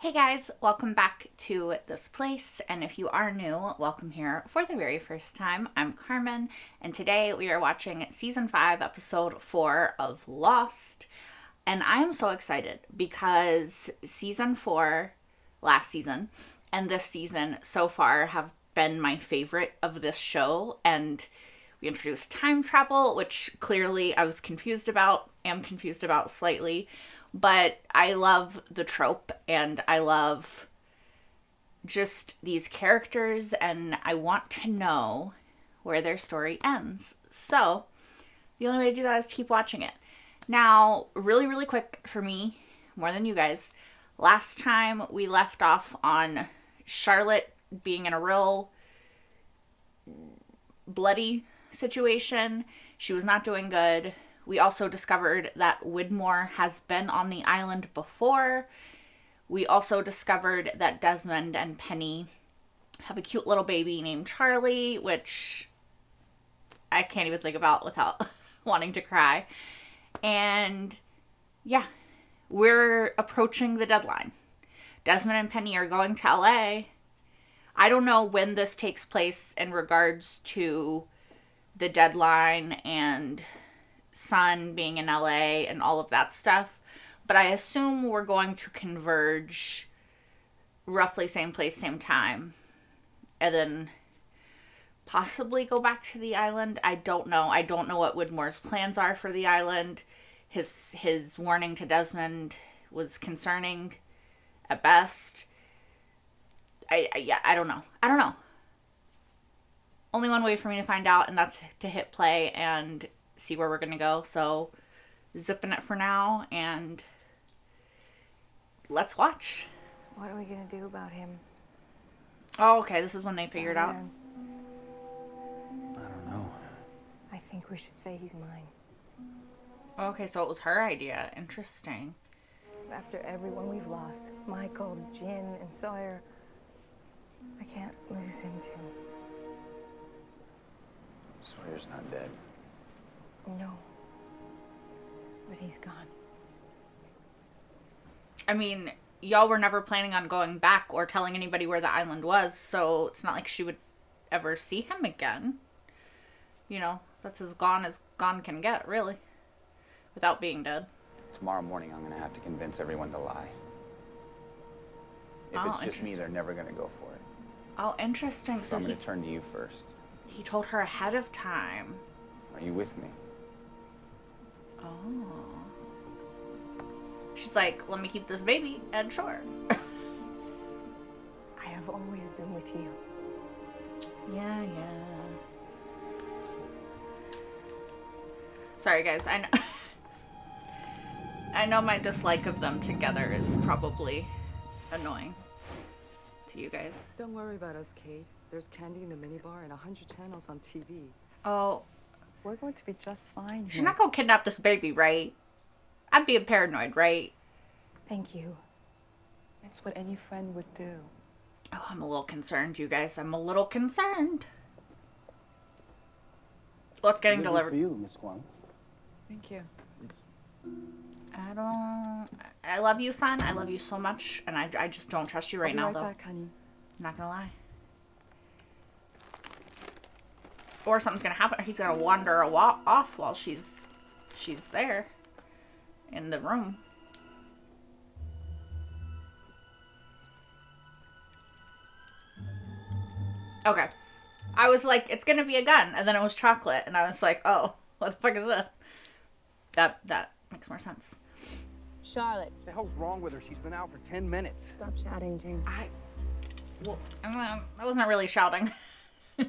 Hey guys, welcome back to this place. And if you are new, welcome here for the very first time. I'm Carmen, and today we are watching season 5, episode 4 of Lost. And I am so excited because season 4, last season, and this season so far have been my favorite of this show. And we introduced time travel, which clearly I was confused about, am confused about slightly. But I love the trope and I love just these characters and I want to know where their story ends. So the only way to do that is to keep watching it. Now, really quick for me, more than you guys, last time we left off on Charlotte being in a real bloody situation. She was not doing good. We also discovered that Widmore has been on the island before. We also discovered that Desmond and Penny have a cute little baby named Charlie, which I can't even think about without wanting to cry. And yeah, we're approaching the deadline. Desmond and Penny are going to LA. I don't know when this takes place in regards to the deadline and Sun being in LA and all of that stuff, but I assume we're going to converge roughly same place, same time, and then possibly go back to the island. I don't know. I don't know what Widmore's plans are for the island. His warning to Desmond was concerning at best. I don't know. I don't know. Only one way for me to find out, and that's to hit play and see where we're gonna go. So zipping it for now and let's watch. What are we gonna do about him? Oh, okay, this is when they figured out. I don't know. I think we should say he's mine. Okay, so it was her idea. Interesting. After everyone we've lost, Michael, Jin, and Sawyer, I can't lose him too. Sawyer's not dead. No. But he's gone. I mean, y'all were never planning on going back or telling anybody where the island was, so it's not like she would ever see him again. You know, that's as gone can get, really. Without being dead. Tomorrow morning I'm gonna have to convince everyone to lie. If it's just me, they're never gonna go for it. Oh, interesting. So I'm gonna turn to you first. He told her ahead of time. Are you with me? Oh. She's like, let me keep this baby, and sure. I have always been with you. Yeah. Sorry, guys. I know my dislike of them together is probably annoying to you guys. Don't worry about us, Kate. There's candy in the minibar and 100 channels on TV. Oh, We're going to be just fine she's here. not gonna kidnap this baby, right? I'd be paranoid, right? Thank you. It's what any friend would do. Oh, I'm a little concerned, you guys. I'm a little concerned. What's getting delivered? For you, Miss Kwong. Thank you. I love you, son. I love you so much, and I just don't trust you right now, I'll be though. right back, honey. I'm not gonna lie. Or something's gonna happen. He's gonna wander off while she's there in the room. Okay. I was like, it's gonna be a gun, and then it was chocolate, and I was like, oh, what the fuck is this? That makes more sense. Charlotte. What the hell's wrong with her? She's been out for 10 minutes. Stop shouting, James. I was not really shouting.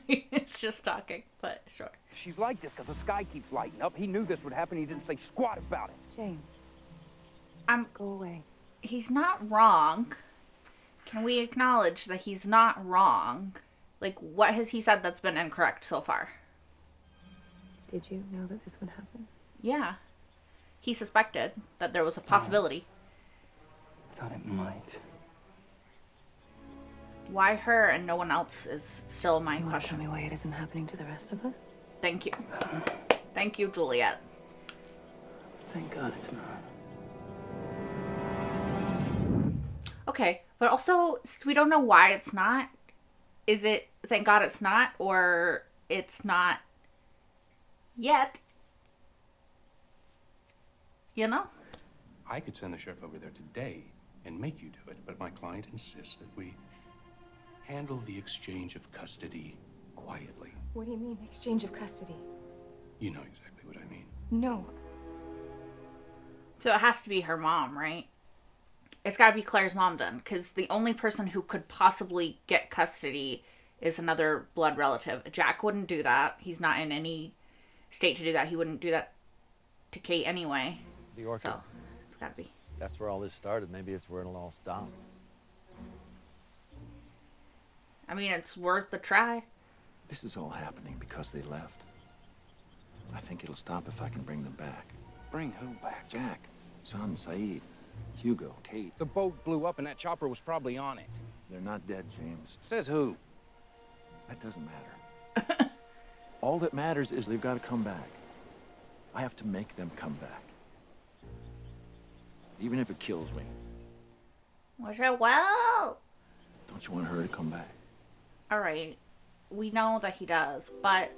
It's just talking, but sure. She's like this because the sky keeps lighting up. He knew this would happen. He didn't say squat about it. James, go away. He's not wrong. Can we acknowledge that he's not wrong? Like, what has he said that's been incorrect so far? Did you know that this would happen? Yeah. He suspected that there was a possibility. Thought it might. Why her and no one else is still my You want to question. tell me why it isn't happening to the rest of us? Thank you. Thank you, Juliet. Thank God it's not. Okay, but also we don't know why it's not. Is it thank God it's not, or it's not yet? You know? I could send the sheriff over there today and make you do it, but my client insists that we handle the exchange of custody quietly. What do you mean, exchange of custody? You know exactly what I mean. No. So it has to be her mom, right? It's got to be Claire's mom then, because the only person who could possibly get custody is another blood relative. Jack wouldn't do that. He's not in any state to do that. He wouldn't do that to Kate anyway. The orchard. So it's got to be. That's where all this started. Maybe it's where it'll all stop. I mean, it's worth a try. This is all happening because they left. I think it'll stop if I can bring them back. Bring who back? Jack, son, Saeed, Hugo, Kate. The boat blew up and that chopper was probably on it. They're not dead, James. Says who? That doesn't matter. All that matters is they've got to come back. I have to make them come back. Even if it kills me. Wish it well. Don't you want her to come back? All right. We know that he does, but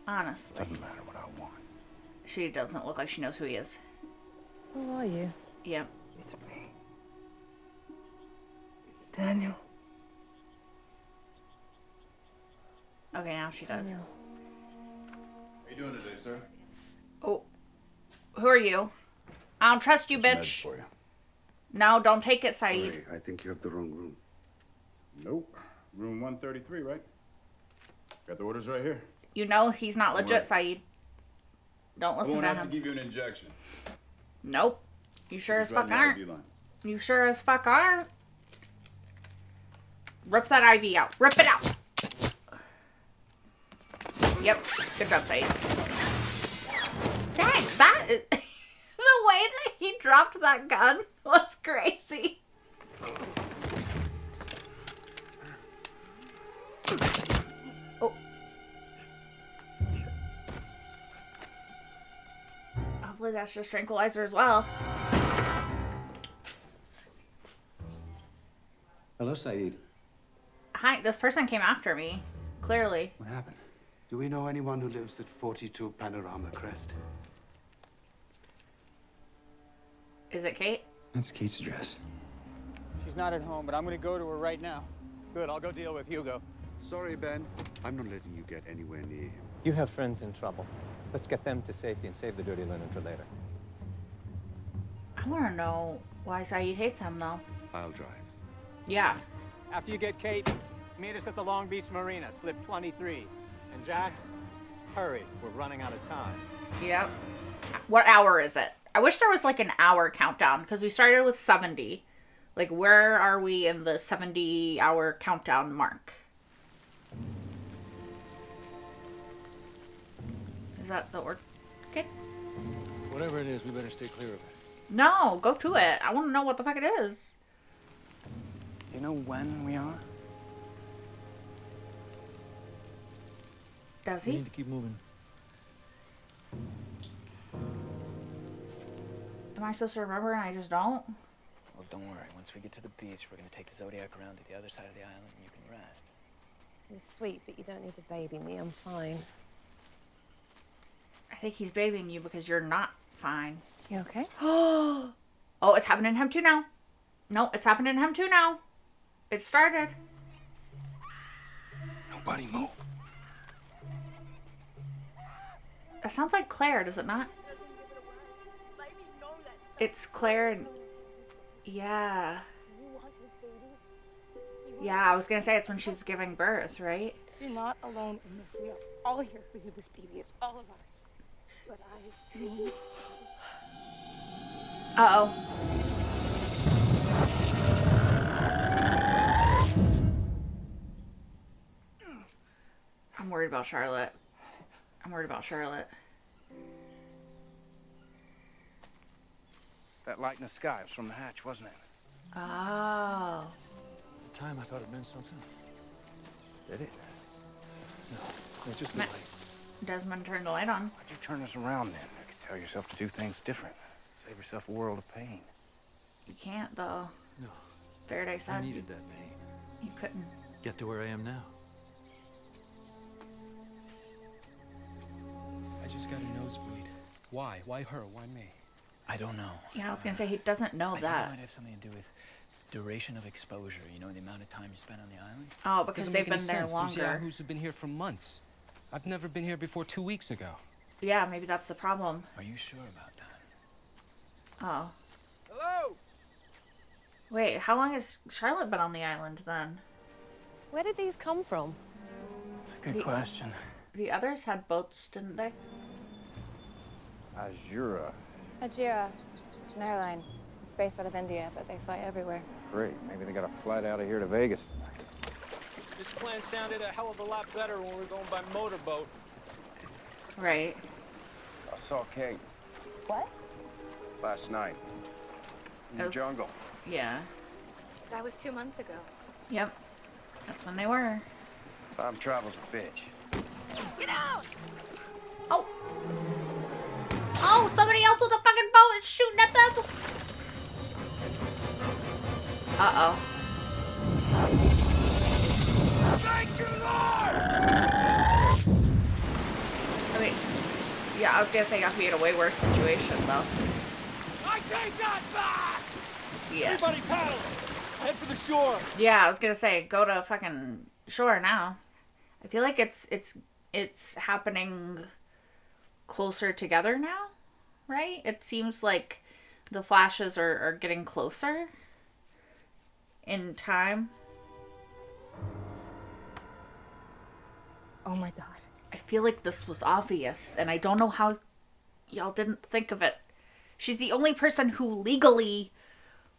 honestly, Doesn't matter what I want. she doesn't look like she knows who he is. Who are you? Yep. It's me. It's Daniel. Okay, now she does. Daniel. How you doing today, sir? Oh, who are you? I don't trust you, Meds bitch. for you. No, don't take it, Saeed. Sorry, I think you have the wrong room. Nope. Room 133, right? Got the orders right here. You know he's not legit, Alright. Saeed. Don't I listen won't to have him. to give you an injection. Nope. You sure as Just right fuck in the aren't. IV line. You sure as fuck aren't. Rip that IV out. Rip it out. Yep. Good job, Saeed. Dang, that is... the way that he dropped that gun was crazy. Oh. Hopefully that's just tranquilizer as well. Hello, Saeed. Hi, this person came after me. Clearly. What happened? Do we know anyone who lives at 42 Panorama Crest? Is it Kate? That's Kate's address. She's not at home, but I'm gonna go to her right now. Good, I'll go deal with Hugo. Sorry, Ben. I'm not letting you get anywhere near him. You have friends in trouble. Let's get them to safety and save the dirty linen for later. I want to know why Saeed hates him, though. I'll drive. Yeah. After you get Kate, meet us at the Long Beach Marina, slip 23. And Jack, hurry, we're running out of time. Yep. What hour is it? I wish there was like an hour countdown because we started with 70. Like, where are we in the 70-hour countdown mark? Is that the orchid? Whatever it is, we better stay clear of it. No, go to it. I want to know what the fuck it is. Do you know when we are? Does We he? need to keep moving. Am I supposed to remember and I just don't? Well, don't worry. Once we get to the beach, we're gonna take the Zodiac around to the other side of the island and you can rest. You're sweet, but you don't need to baby me. I'm fine. I think he's babying you because you're not fine. You okay? Oh, it's happening to him too now. No, it's happening to him too now. It started. Nobody move. That sounds like Claire, does it not? It's Claire and... Yeah. Yeah, I was gonna say it's when she's giving birth, right? You're not alone in this. We are all here for you, this baby. It's all of us. But I need... Uh-oh. I'm worried about Charlotte. That light in the sky was from the hatch, wasn't it? Oh. At the time, I thought it meant something. Did it? No, just the Ma- light. Desmond turned the light on. Why'd you turn us around then? You could tell yourself to do things different. Save yourself a world of pain. You can't, though. No. Faraday said I needed that pain. you couldn't. Get to where I am now. I just got a nosebleed. Why? Why her? Why me? I don't know. Yeah, I was gonna say he doesn't know I that. think it might have something to do with duration of exposure. You know, the amount of time you spent on the island. Oh, because Doesn't they've make any been there sense. There's longer. yahoos who've been here for months. I've never been here before 2 weeks ago. Yeah, maybe that's the problem. Are you sure about that? Oh. Hello? Wait, how long has Charlotte been on the island then? Where did these come from? Good question. The others had boats, didn't they? Azura. Ajira. It's an airline. It's based out of India, but they fly everywhere. Great. Maybe they got a flight out of here to Vegas. This plan sounded a hell of a lot better when we were going by motorboat. Right. I saw Kate What? last night. In It the was- jungle. Yeah. That was 2 months ago. Yep. That's when they were. Time travel's a bitch. Get out! Oh! Oh, somebody else with a fucking boat is shooting at them! Uh-oh. Thank you, Lord! I mean, yeah, I was gonna say I could be in a way worse situation, though. I take that back! Yeah. Everybody paddle! Head for the shore! Yeah, I was gonna say, go to fucking shore now. I feel like it's happening closer together now, right? It seems like the flashes are getting closer in time. Oh my god. I feel like this was obvious, and I don't know how y'all didn't think of it. She's the only person who legally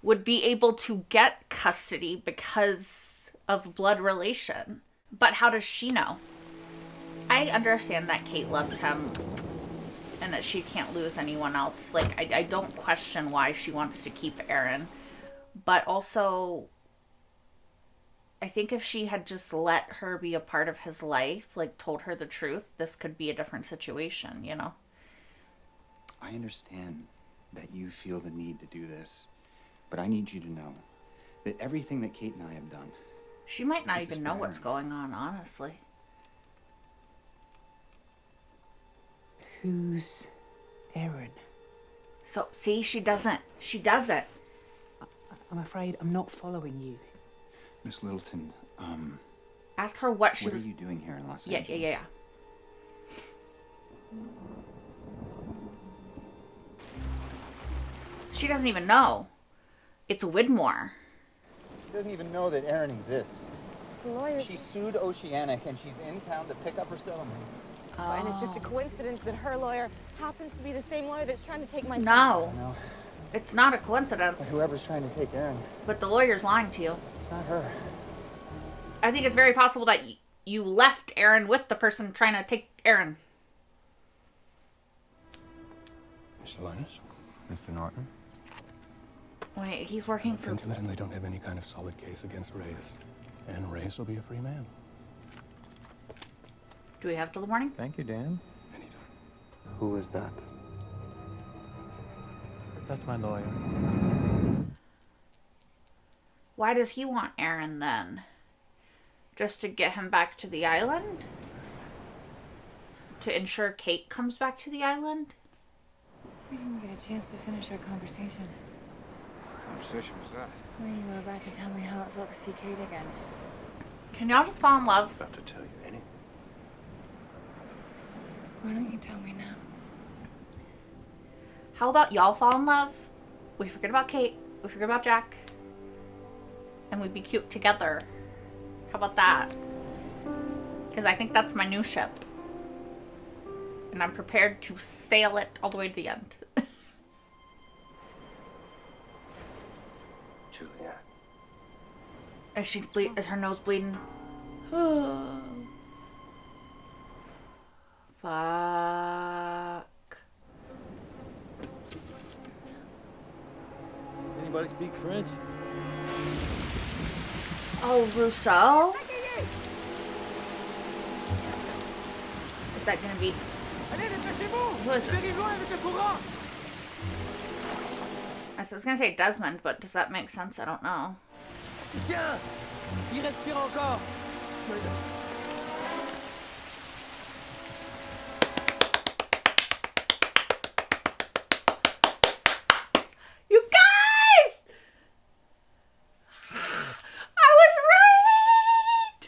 would be able to get custody because of blood relation. But how does she know? I understand that Kate loves him and that she can't lose anyone else. Like, I don't question why she wants to keep Aaron. But also, I think if she had just let her be a part of his life, like told her the truth, this could be a different situation, you know? I understand that you feel the need to do this, but I need you to know that everything that Kate and I have done... She might not even know what's going on, honestly. Who's Aaron? So, see, she doesn't. She doesn't. I'm afraid I'm not following you. Miss Littleton, Ask her what she what was... are you doing here in Los Yeah. She doesn't even know. It's Widmore. She doesn't even know that Aaron exists. The lawyer... She sued Oceanic, and she's in town to pick up her settlement. And it's just a coincidence that her lawyer happens to be the same lawyer that's trying to take my son. No. No. It's not a But coincidence. whoever's trying to take Aaron, But the lawyer's lying to you. it's not her. I think it's very possible that you left Aaron with the person trying to take Aaron. Mr. Linus? Mr. Norton? Wait, he's working for... Gentlemen, they don't have any kind of solid case against Reyes. And Reyes will be a free man. Do we have till the morning? Thank you, Dan. Anytime. Who is that? That's my lawyer. Why does he want Aaron then? Just to get him back to the island? To ensure Kate comes back to the island? We didn't get a chance to finish our conversation. What conversation was that? When you were about to tell me how it felt to see Kate again. Can y'all just fall in love? About to tell you anything. Why don't you tell me now? How about y'all fall in love? We forget about Kate. We forget about Jack. And we be cute together. How about that? Because I think that's my new ship. And I'm prepared to sail it all the way to the end. Juliet. Is her nose bleeding? Fuck. Anybody speak French? Oh, Rousseau? Is that gonna be... Who is it? was gonna say Desmond, but does that make sense? I don't know. Tiens! Il respire encore! You guys! I was right!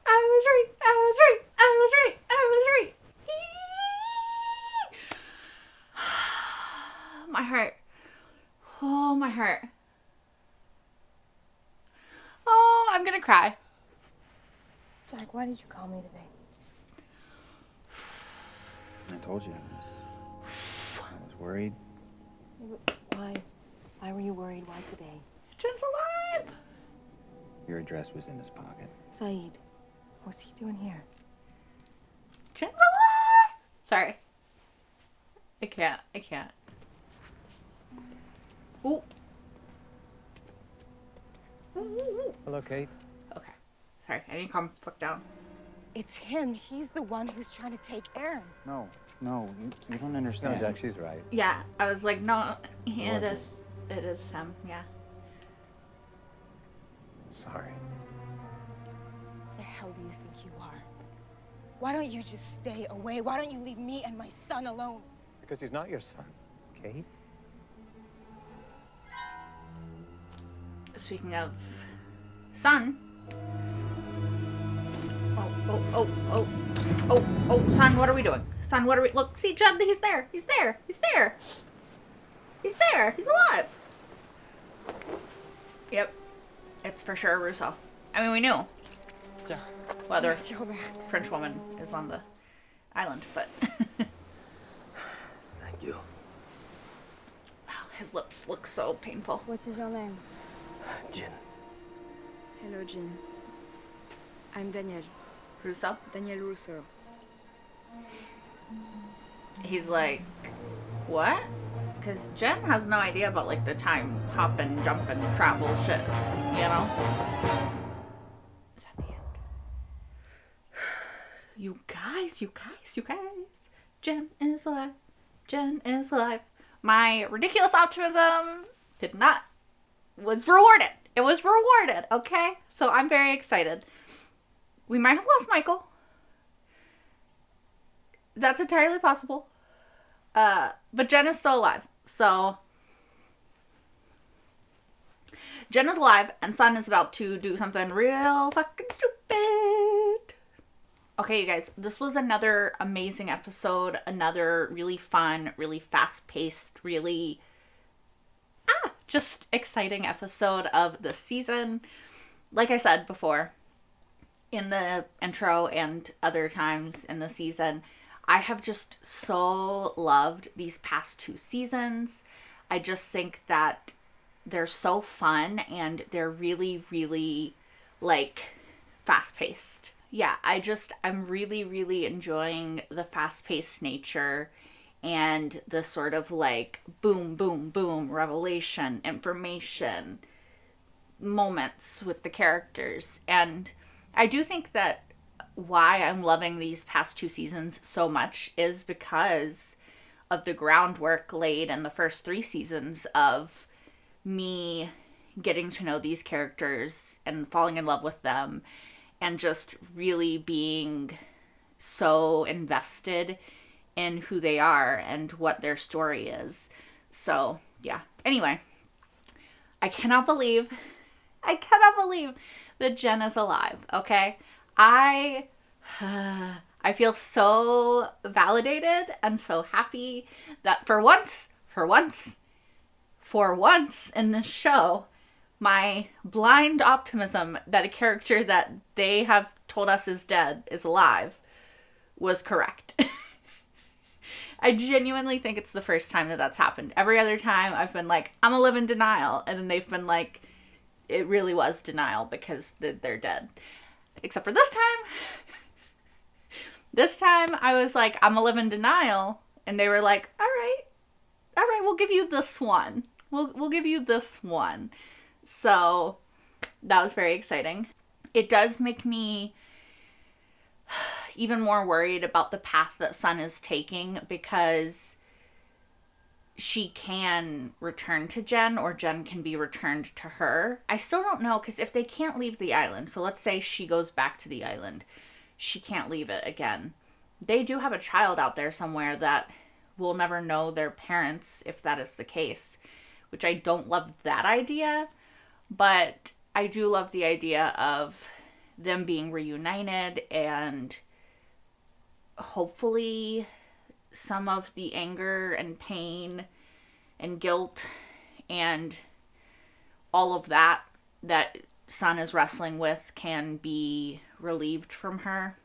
I was right! I was right! I was right! I was right! My heart. Oh, my heart. Oh, I'm gonna cry. Jack, why did you call me today? I told you. I was worried. Why? Why were you worried? Why today? Jen's alive! Your address was in his pocket. Saeed, what's he doing here? Jen's alive! Sorry. I can't. Ooh. Hello, Kate. Okay. Sorry, I need to calm the fuck down. It's him. He's the one who's trying to take Aaron. No, you don't understand. No, Jack, she's right. Yeah, I was like, no, it wasn't. It is him, yeah. Sorry. Who the hell do you think you are? Why don't you just stay away? Why don't you leave me and my son alone? Because he's not your son, Kate. Speaking of son. Oh, son, what are we doing? Son, what are we, look, see, Jen, he's there. He's there. He's there. He's there. He's alive. Yep. It's for sure Russo. I mean, we knew. Whether French woman is on the island, but. Thank you. Oh, his lips look so painful. What is your name? Jin. Hello, Jin. I'm Daniel. Russo? Daniel Russo. He's like, what? Because Jen has no idea about, like, the time hopping, jumping, travel shit, you know? Is that the end? You guys. Jen is alive. Jen is alive. My ridiculous optimism was rewarded. It was rewarded, okay? So I'm very excited. We might have lost Michael. That's entirely possible. But Jen is still alive. So Jen is alive and Sun is about to do something real fucking stupid. Okay, you guys, this was another amazing episode. Another really fun, really fast-paced, really just exciting episode of the season. Like I said before, in the intro and other times in the season, I have just so loved these past 2 seasons. I just think that they're so fun and they're really, really, like, fast-paced. Yeah, I'm really, really enjoying the fast-paced nature and the sort of, like, boom, boom, boom, revelation, information moments with the characters. And I do think that why I'm loving these past 2 seasons so much is because of the groundwork laid in the first 3 seasons of me getting to know these characters and falling in love with them and just really being so invested in who they are and what their story is. So, yeah. Anyway, I cannot believe that Jen is alive, okay? I feel so validated and so happy that for once in this show, my blind optimism that a character that they have told us is dead is alive was correct. I genuinely think it's the first time that that's happened. Every other time I've been like, I'm gonna live in denial. And then they've been like, it really was denial because they're dead. Except for this time. This time I was like, I'm gonna live in denial. And they were like, all right, we'll give you this one. We'll give you this one. So that was very exciting. It does make me even more worried about the path that Sun is taking because she can return to Jen or Jen can be returned to her. I still don't know, because if they can't leave the island, so let's say she goes back to the island, she can't leave it again. They do have a child out there somewhere that will never know their parents if that is the case, which I don't love that idea, but I do love the idea of them being reunited and hopefully some of the anger and pain and guilt and all of that Sun is wrestling with can be relieved from her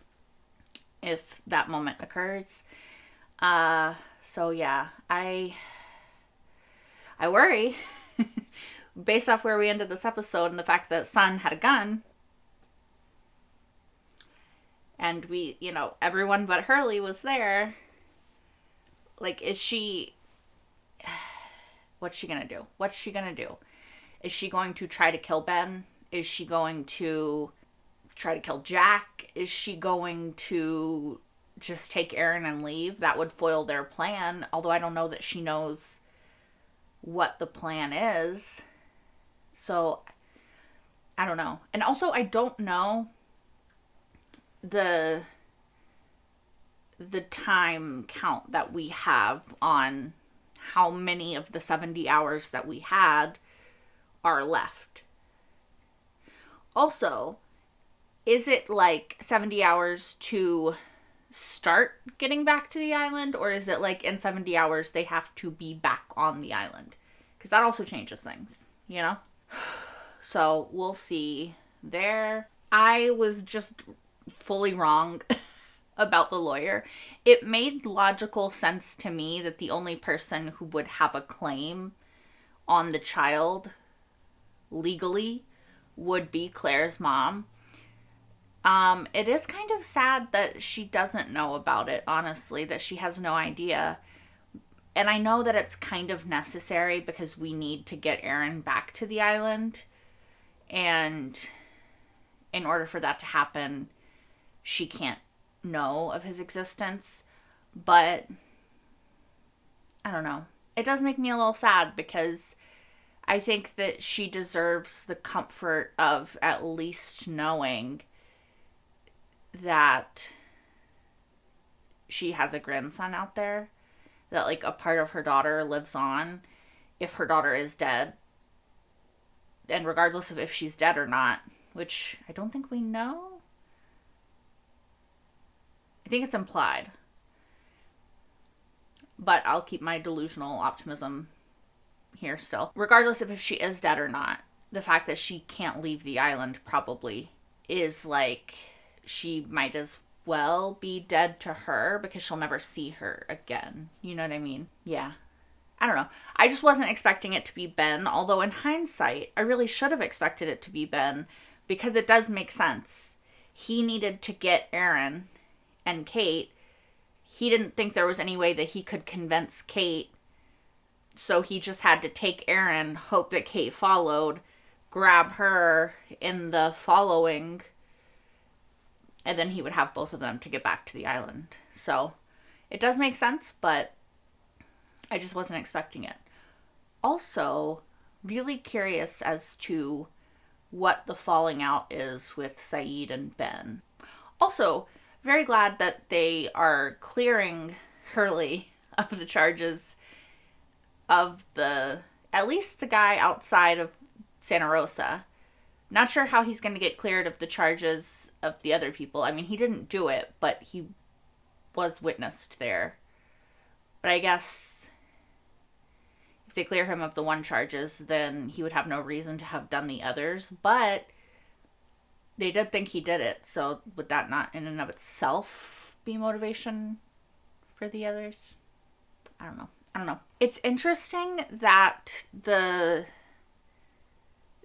if that moment occurs. So yeah, I worry based off where we ended this episode and the fact that Sun had a gun. And we, everyone but Hurley was there. Like, what's she gonna do? What's she gonna do? Is she going to try to kill Ben? Is she going to try to kill Jack? Is she going to just take Aaron and leave? That would foil their plan, although I don't know that she knows what the plan is. So, I don't know. And also, I don't know the time count that we have on how many of the 70 hours that we had are left. Also, is it like 70 hours to start getting back to the island, or is it like in 70 hours they have to be back on the island? Because that also changes things, So we'll see there. I was just fully wrong about the lawyer. It made logical sense to me that the only person who would have a claim on the child legally would be Claire's mom. It is kind of sad that she doesn't know about it, honestly, that she has no idea. And I know that it's kind of necessary because we need to get Aaron back to the island. And in order for that to happen, she can't know of his existence. But I don't know. It does make me a little sad because I think that she deserves the comfort of at least knowing that she has a grandson out there, that like a part of her daughter lives on if her daughter is dead, and regardless of if she's dead or not, which I don't think we know. I think it's implied, but I'll keep my delusional optimism here still. Regardless of if she is dead or not, the fact that she can't leave the island probably is like, she might as well be dead to her because she'll never see her again. You know what I mean? Yeah. I don't know. I just wasn't expecting it to be Ben, although in hindsight, I really should have expected it to be Ben because it does make sense. He needed to get Aaron and Kate. He didn't think there was any way that he could convince Kate, so he just had to take Aaron, hope that Kate followed, grab her in the following, and then he would have both of them to get back to the island. So it does make sense, but I just wasn't expecting it. Also, really curious as to what the falling out is with Sayid and Ben. Also, very glad that they are clearing Hurley of the charges of at least the guy outside of Santa Rosa. Not sure how he's going to get cleared of the charges of the other people. I mean, he didn't do it, but he was witnessed there. But I guess if they clear him of the one charges, then he would have no reason to have done the others. But they did think he did it, so would that not in and of itself be motivation for the others? I don't know. It's interesting that the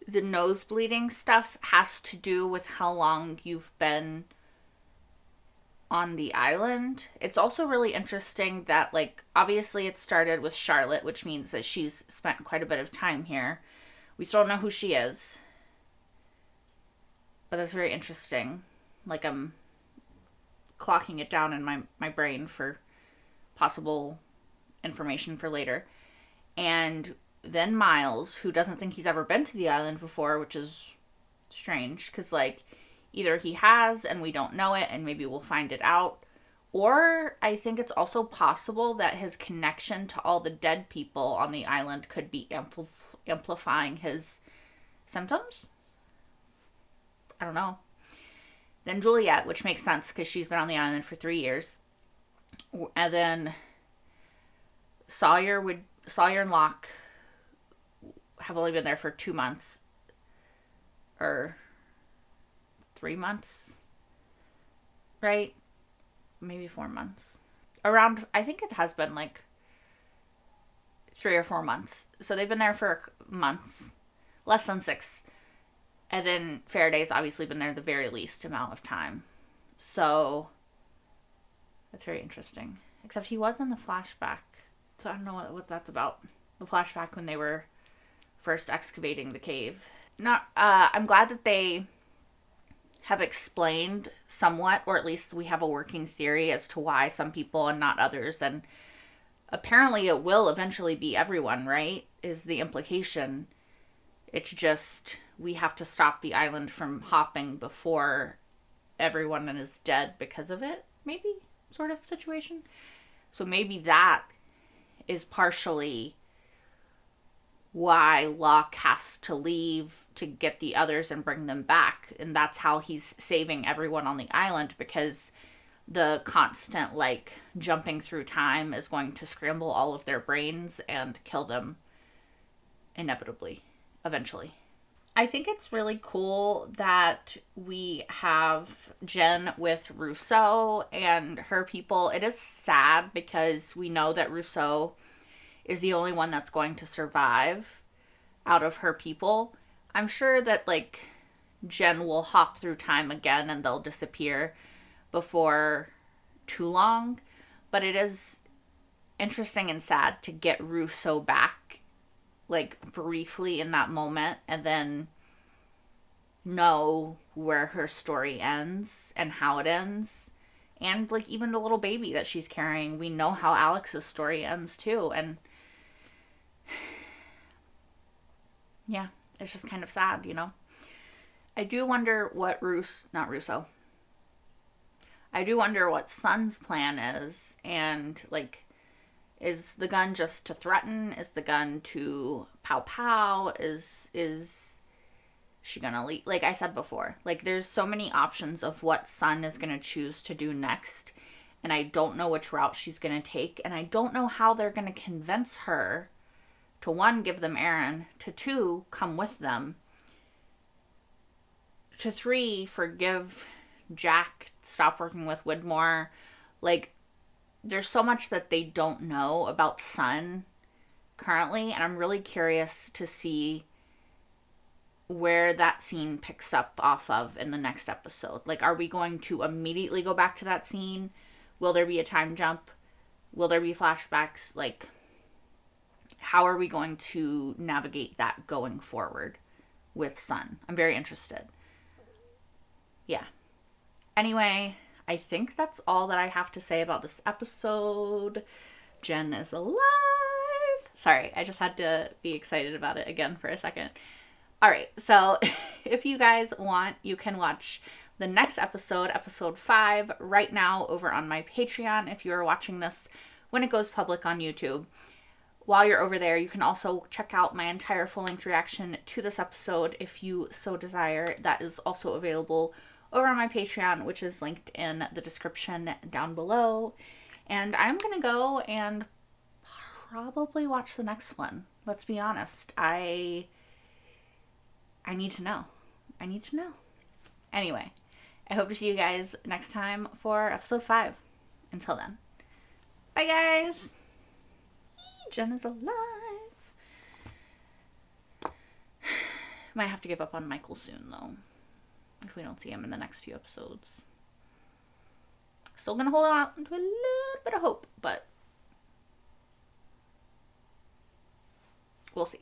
nosebleeding stuff has to do with how long you've been on the island. It's also really interesting that, like, obviously it started with Charlotte, which means that she's spent quite a bit of time here. We still don't know who she is, but that's very interesting. Like, I'm clocking it down in my brain for possible information for later. And then Miles, who doesn't think he's ever been to the island before, which is strange, because, like, either he has and we don't know it and maybe we'll find it out, or I think it's also possible that his connection to all the dead people on the island could be amplifying his symptoms. I don't know. Then Juliet, which makes sense because she's been on the island for 3 years. And then Sawyer and Locke have only been there for 2 months. Or 3 months. Right? Maybe 4 months. Around, I think it has been like 3 or 4 months. So they've been there for months. Less than 6. And then Faraday's obviously been there the very least amount of time. So that's very interesting. Except he was in the flashback. So I don't know what that's about. The flashback when they were first excavating the cave. I'm glad that they have explained somewhat, or at least we have a working theory as to why some people and not others. And apparently it will eventually be everyone, right? Is the implication. It's just we have to stop the island from hopping before everyone is dead because of it, maybe, sort of situation. So maybe that is partially why Locke has to leave to get the others and bring them back. And that's how he's saving everyone on the island, because the constant, like, jumping through time is going to scramble all of their brains and kill them inevitably, eventually. I think it's really cool that we have Jen with Rousseau and her people. It is sad because we know that Rousseau is the only one that's going to survive out of her people. I'm sure that, like, Jen will hop through time again and they'll disappear before too long. But it is interesting and sad to get Rousseau back, like, briefly in that moment, and then know where her story ends and how it ends. And, like, even the little baby that she's carrying, we know how Alex's story ends too. And yeah, it's just kind of sad, you know? I do wonder what I do wonder what Sun's plan is. And, like, is the gun just to threaten? Is the gun to pow? Is she gonna leave? Like I said before, like, there's so many options of what Sun is gonna choose to do next. And I don't know which route she's gonna take. And I don't know how they're gonna convince her to, 1, give them Aaron, to 2, come with them, to 3, forgive Jack, stop working with Widmore. Like, there's so much that they don't know about Sun currently, and I'm really curious to see where that scene picks up off of in the next episode. Like, are we going to immediately go back to that scene? Will there be a time jump? Will there be flashbacks? Like, how are we going to navigate that going forward with Sun? I'm very interested. Yeah. Anyway, I think that's all that I have to say about this episode. Jen is alive. Sorry, I just had to be excited about it again for a second. All right, so if you guys want, you can watch the next episode, episode 5, right now over on my Patreon if you are watching this when it goes public on YouTube. While you're over there, you can also check out my entire full-length reaction to this episode if you so desire. That is also available over on my Patreon, which is linked in the description down below. And I'm going to go and probably watch the next one. Let's be honest. I need to know. I need to know. Anyway, I hope to see you guys next time for episode 5. Until then. Bye, guys! Jen is alive. Might have to give up on Michael soon, though, if we don't see him in the next few episodes. Still gonna hold on to a little bit of hope, but we'll see.